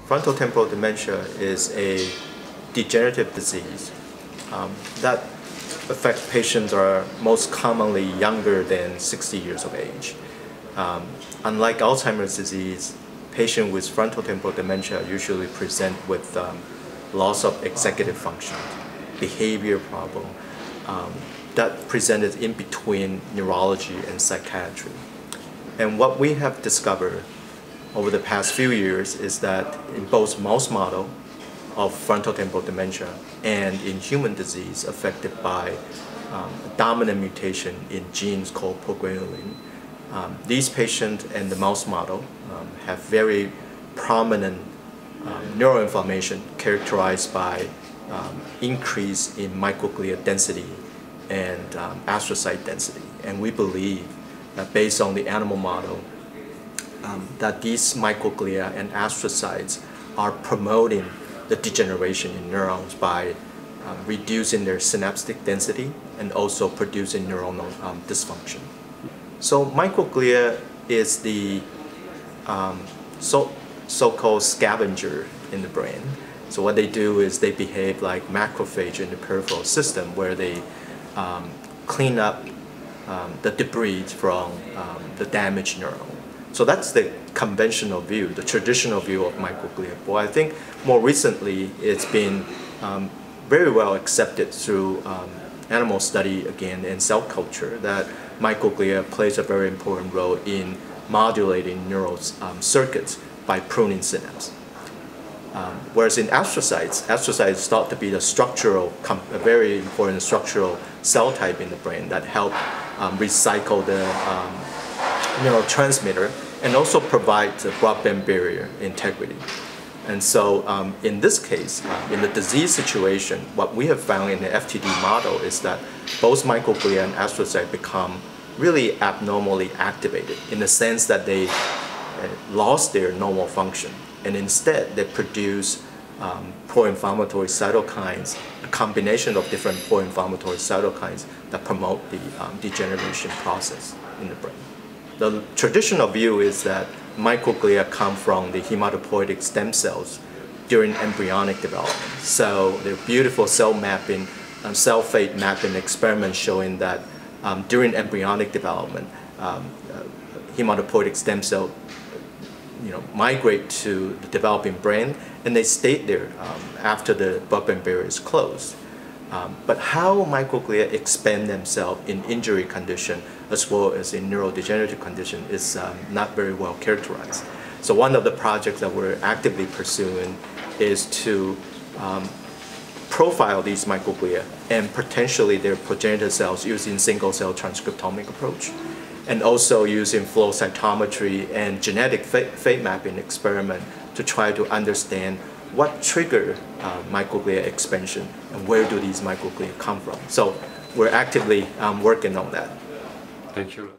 Frontotemporal dementia is a degenerative disease that affects patients who are most commonly younger than 60 years of age. Unlike Alzheimer's disease, patients with frontotemporal dementia usually present with loss of executive function, behavior problem that presented in between neurology and psychiatry. And what we have discovered over the past few years is that in both mouse model of frontotemporal dementia and in human disease affected by a dominant mutation in genes called progranulin, these patients in the mouse model have very prominent neuroinflammation characterized by increase in microglia density and astrocyte density. And we believe that based on the animal model, that these microglia and astrocytes are promoting the degeneration in neurons by reducing their synaptic density and also producing neuronal dysfunction. So microglia is the so-called scavenger in the brain. So what they do is they behave like macrophage in the peripheral system, where they clean up the debris from the damaged neuron. So that's the conventional view, the traditional view of microglia. But I think more recently it's been very well accepted through animal study again and cell culture that microglia plays a very important role in modulating neural circuits by pruning synapse. Whereas in astrocytes is thought to be the structural, a very important structural cell type in the brain that help recycle the neurotransmitter and also provide the blood-brain barrier integrity. And so in this case, in the disease situation, what we have found in the FTD model is that both microglia and astrocytes become really abnormally activated in the sense that they lost their normal function, and instead they produce pro-inflammatory cytokines, a combination of different pro-inflammatory cytokines that promote the degeneration process in the brain. The traditional view is that microglia come from the hematopoietic stem cells during embryonic development. So they're beautiful cell mapping, cell fate mapping experiments showing that during embryonic development, hematopoietic stem cells migrate to the developing brain, and they stay there after the blood-brain barrier is closed. But how microglia expand themselves in injury condition as well as in neurodegenerative condition is not very well characterized. So one of the projects that we're actively pursuing is to profile these microglia and potentially their progenitor cells using single-cell transcriptomic approach, and also using flow cytometry and genetic fate mapping experiment to try to understand what trigger microglia expansion and where do these microglia come from. So we're actively working on that. Thank you.